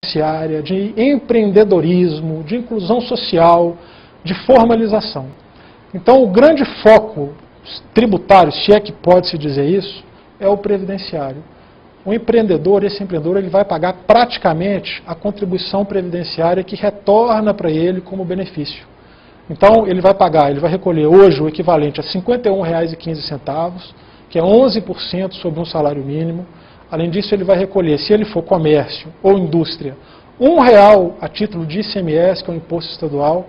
de empreendedorismo, de inclusão social, de formalização. Então, o grande foco tributário, se é que pode-se dizer isso, é o previdenciário. O empreendedor, esse empreendedor, ele vai pagar praticamente a contribuição previdenciária que retorna para ele como benefício. Então, ele vai pagar, ele vai recolher hoje o equivalente a R$ 51,15, que é 11% sobre um salário mínimo. Além disso, ele vai recolher, se ele for comércio ou indústria, R$ 1,00 a título de ICMS, que é o imposto estadual.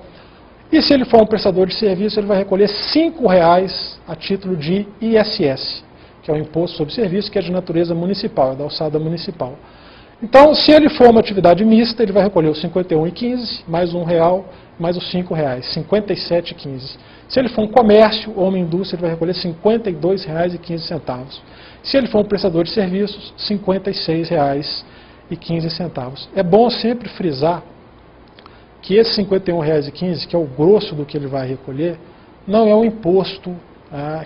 E se ele for um prestador de serviço, ele vai recolher R$ 5,00 a título de ISS, que é o imposto sobre serviço, que é de natureza municipal, é da alçada municipal. Então, se ele for uma atividade mista, ele vai recolher os R$ 51,15, mais R$ 1,00, mais os R$ 5,00, R$ 57,15. Se ele for um comércio ou uma indústria, ele vai recolher R$ 52,15. Se ele for um prestador de serviços, R$ 56,15. É bom sempre frisar que esse R$ 51,15, que é o grosso do que ele vai recolher, não é um imposto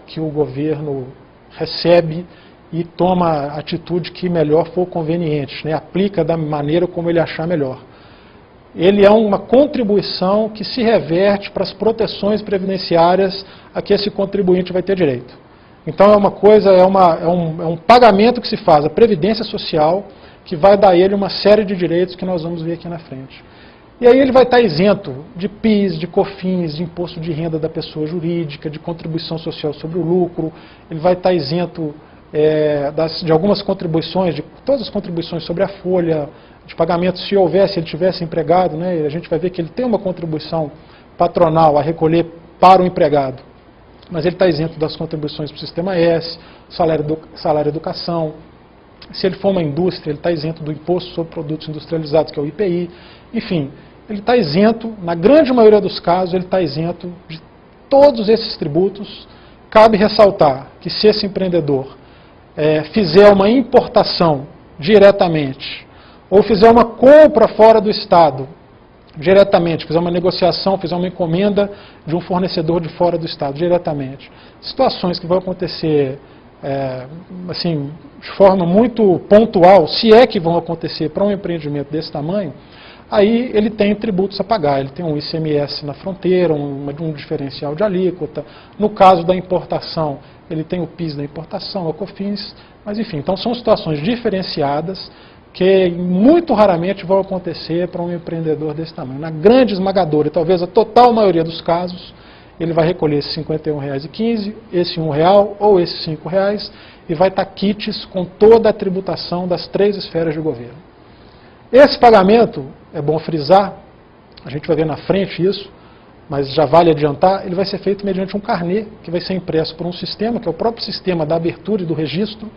que o governo recebe e toma a atitude que melhor for conveniente, né? Aplica da maneira como ele achar melhor. Ele é uma contribuição que se reverte para as proteções previdenciárias a que esse contribuinte vai ter direito. Então é um pagamento que se faz, a Previdência Social, que vai dar a ele uma série de direitos que nós vamos ver aqui na frente. E aí ele vai estar isento de PIS, de COFINS, de imposto de renda da pessoa jurídica, de contribuição social sobre o lucro, ele vai estar isento de algumas contribuições, de todas as contribuições sobre a folha de pagamento, se ele tivesse empregado, né, a gente vai ver que ele tem uma contribuição patronal a recolher para o empregado, mas ele está isento das contribuições para o Sistema S, salário educação. Se ele for uma indústria, ele está isento do imposto sobre produtos industrializados, que é o IPI. Enfim, ele está isento, na grande maioria dos casos, ele está isento de todos esses tributos. Cabe ressaltar que se esse empreendedor fizer uma importação diretamente, ou fizer uma compra fora do Estado diretamente, fizer uma negociação, fizer uma encomenda de um fornecedor de fora do Estado diretamente, situações que vão acontecer assim, de forma muito pontual, se é que vão acontecer para um empreendimento desse tamanho, aí ele tem tributos a pagar, ele tem um ICMS na fronteira, um diferencial de alíquota. No caso da importação, ele tem o PIS da importação, o COFINS, mas enfim, então são situações diferenciadas que muito raramente vão acontecer para um empreendedor desse tamanho. Na grande esmagadora, e talvez a total maioria dos casos, ele vai recolher esses R$ 51,15, esse R$ 1,00 ou esses R$ 5,00 e vai estar quites com toda a tributação das 3 esferas de governo. Esse pagamento, é bom frisar, a gente vai ver na frente isso, mas já vale adiantar, ele vai ser feito mediante um carnê que vai ser impresso por um sistema, que é o próprio sistema da abertura e do registro,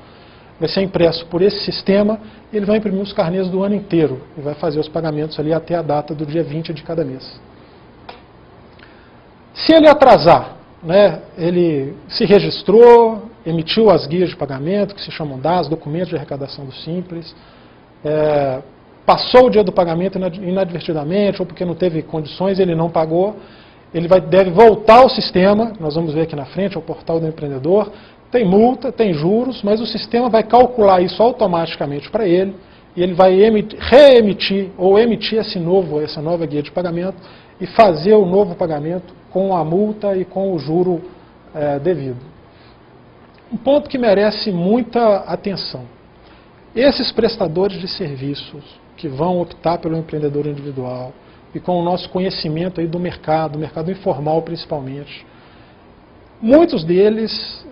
vai ser impresso por esse sistema e ele vai imprimir os carnês do ano inteiro e vai fazer os pagamentos ali até a data do dia 20 de cada mês. Se ele atrasar, né, ele se registrou, emitiu as guias de pagamento, que se chamam DAS, documentos de arrecadação do Simples, passou o dia do pagamento inadvertidamente, ou porque não teve condições, ele não pagou, ele deve voltar ao sistema, nós vamos ver aqui na frente, ao portal do empreendedor, tem multa, tem juros, mas o sistema vai calcular isso automaticamente para ele, e ele vai reemitir ou emitir essa nova guia de pagamento e fazer o novo pagamento com a multa e com o juro devido. Um ponto que merece muita atenção. Esses prestadores de serviços que vão optar pelo empreendedor individual e com o nosso conhecimento aí do mercado informal principalmente, muitos deles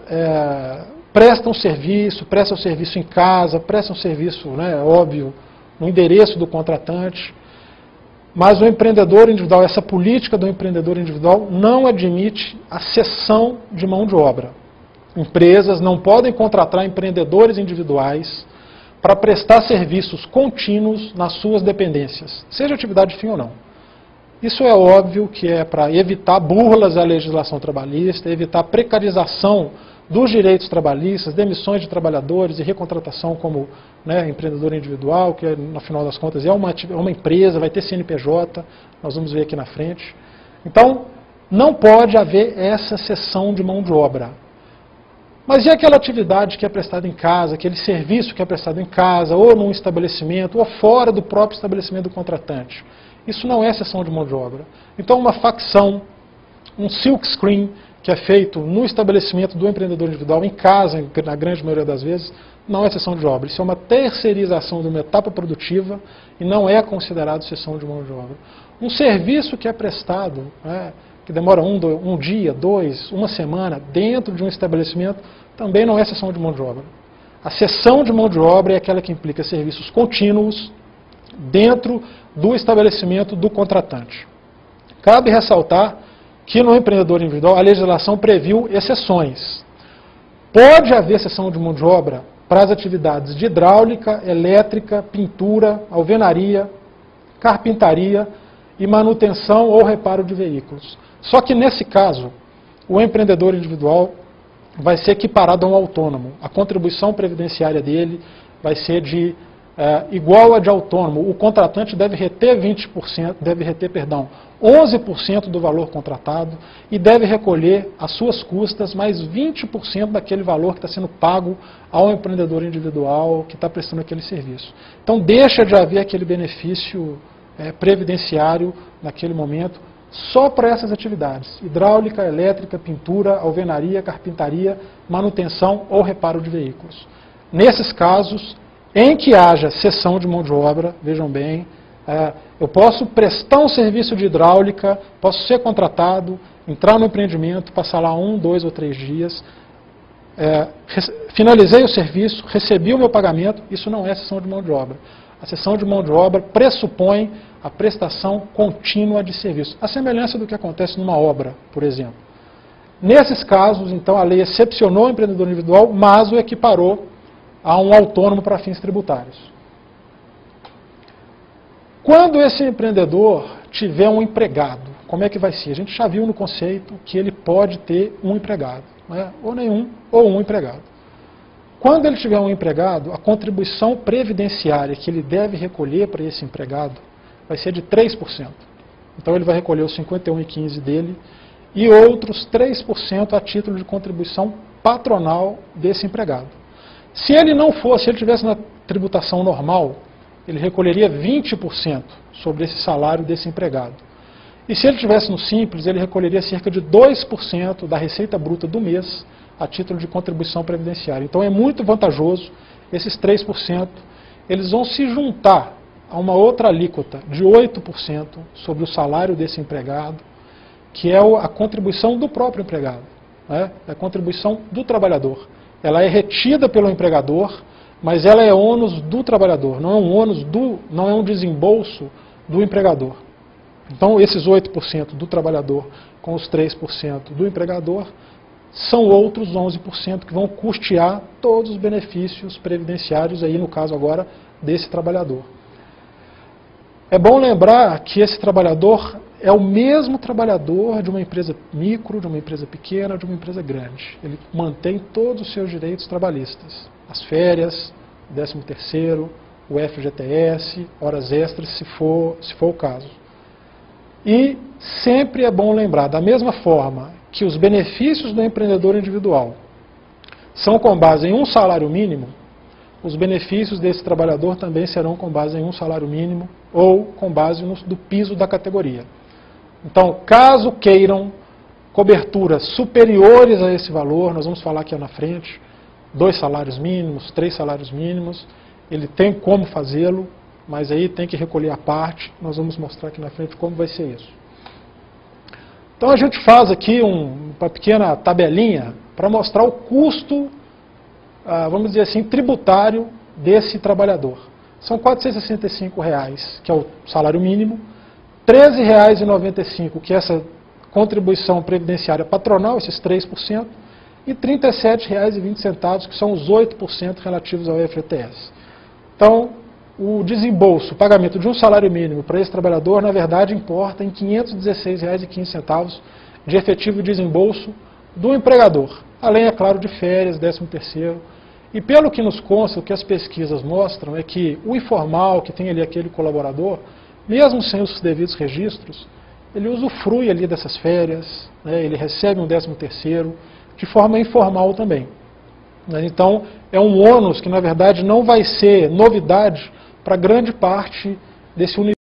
prestam serviço em casa, prestam serviço, né, óbvio, no endereço do contratante, mas o empreendedor individual, essa política do empreendedor individual não admite a cessão de mão de obra. Empresas não podem contratar empreendedores individuais para prestar serviços contínuos nas suas dependências, seja atividade fim ou não. Isso é óbvio que é para evitar burlas à legislação trabalhista, evitar precarização dos direitos trabalhistas, demissões de trabalhadores e recontratação como, né, empreendedor individual, que no final das contas é uma empresa, vai ter CNPJ, nós vamos ver aqui na frente. Então, não pode haver essa cessão de mão de obra. Mas e aquela atividade que é prestada em casa, aquele serviço que é prestado em casa, ou num estabelecimento, ou fora do próprio estabelecimento do contratante? Isso não é cessão de mão de obra. Então, uma facção, um silk screen, que é feito no estabelecimento do empreendedor individual, em casa, na grande maioria das vezes, não é cessão de obra. Isso é uma terceirização de uma etapa produtiva e não é considerado cessão de mão de obra. Um serviço que é prestado, que demora um dia, dois, uma semana, dentro de um estabelecimento, também não é cessão de mão de obra. A cessão de mão de obra é aquela que implica serviços contínuos dentro do estabelecimento do contratante. Cabe ressaltar que no empreendedor individual a legislação previu exceções. Pode haver cessão de mão de obra para as atividades de hidráulica, elétrica, pintura, alvenaria, carpintaria e manutenção ou reparo de veículos. Só que nesse caso, o empreendedor individual vai ser equiparado a um autônomo. A contribuição previdenciária dele vai ser igual a de autônomo. O contratante deve reter 11% do valor contratado e deve recolher as suas custas mais 20% daquele valor que está sendo pago ao empreendedor individual que está prestando aquele serviço. Então deixa de haver aquele benefício previdenciário naquele momento só para essas atividades: hidráulica, elétrica, pintura, alvenaria, carpintaria, manutenção ou reparo de veículos. Nesses casos em que haja cessão de mão de obra, vejam bem, eu posso prestar um serviço de hidráulica, posso ser contratado, entrar no empreendimento, passar lá 1, 2 ou 3 dias, finalizei o serviço, recebi o meu pagamento, isso não é cessão de mão de obra. A cessão de mão de obra pressupõe a prestação contínua de serviço, a semelhança do que acontece numa obra, por exemplo. Nesses casos, então, a lei excepcionou o empreendedor individual, mas o equiparou a um autônomo para fins tributários. Quando esse empreendedor tiver um empregado, como é que vai ser? A gente já viu no conceito que ele pode ter um empregado, ou nenhum, ou um empregado. Quando ele tiver um empregado, a contribuição previdenciária que ele deve recolher para esse empregado vai ser de 3%. Então ele vai recolher os 51,15 dele e outros 3% a título de contribuição patronal desse empregado. Se ele não fosse, se ele estivesse na tributação normal, ele recolheria 20% sobre esse salário desse empregado. E se ele estivesse no Simples, ele recolheria cerca de 2% da receita bruta do mês a título de contribuição previdenciária. Então é muito vantajoso, esses 3%, eles vão se juntar a uma outra alíquota de 8% sobre o salário desse empregado, que é a contribuição do próprio empregado, é a contribuição do trabalhador. Ela é retida pelo empregador, mas ela é ônus do trabalhador, não é um ônus não é um desembolso do empregador. Então esses 8% do trabalhador com os 3% do empregador são outros 11% que vão custear todos os benefícios previdenciários, aí no caso agora, desse trabalhador. É bom lembrar que esse trabalhador é o mesmo trabalhador de uma empresa micro, de uma empresa pequena, de uma empresa grande. Ele mantém todos os seus direitos trabalhistas. As férias, o 13º, o FGTS, horas extras, se for o caso. E sempre é bom lembrar, da mesma forma que os benefícios do empreendedor individual são com base em um salário mínimo, os benefícios desse trabalhador também serão com base em um salário mínimo ou com base do piso da categoria. Então, caso queiram coberturas superiores a esse valor, nós vamos falar aqui na frente, 2 salários mínimos, 3 salários mínimos, ele tem como fazê-lo, mas aí tem que recolher a parte, nós vamos mostrar aqui na frente como vai ser isso. Então a gente faz aqui uma pequena tabelinha para mostrar o custo, vamos dizer assim, tributário desse trabalhador. São R$ 465,00, que é o salário mínimo, R$ 13,95, que é essa contribuição previdenciária patronal, esses 3%, e R$ 37,20, que são os 8% relativos ao FGTS. Então, o desembolso, o pagamento de um salário mínimo para esse trabalhador, na verdade, importa em R$ 516,15 de efetivo desembolso do empregador, além, é claro, de férias, 13º. E pelo que nos consta, o que as pesquisas mostram é que o informal, que tem ali aquele colaborador, mesmo sem os devidos registros, ele usufrui ali dessas férias, ele recebe um 13º, de forma informal também. Então, é um ônus que, na verdade, não vai ser novidade para grande parte desse universo.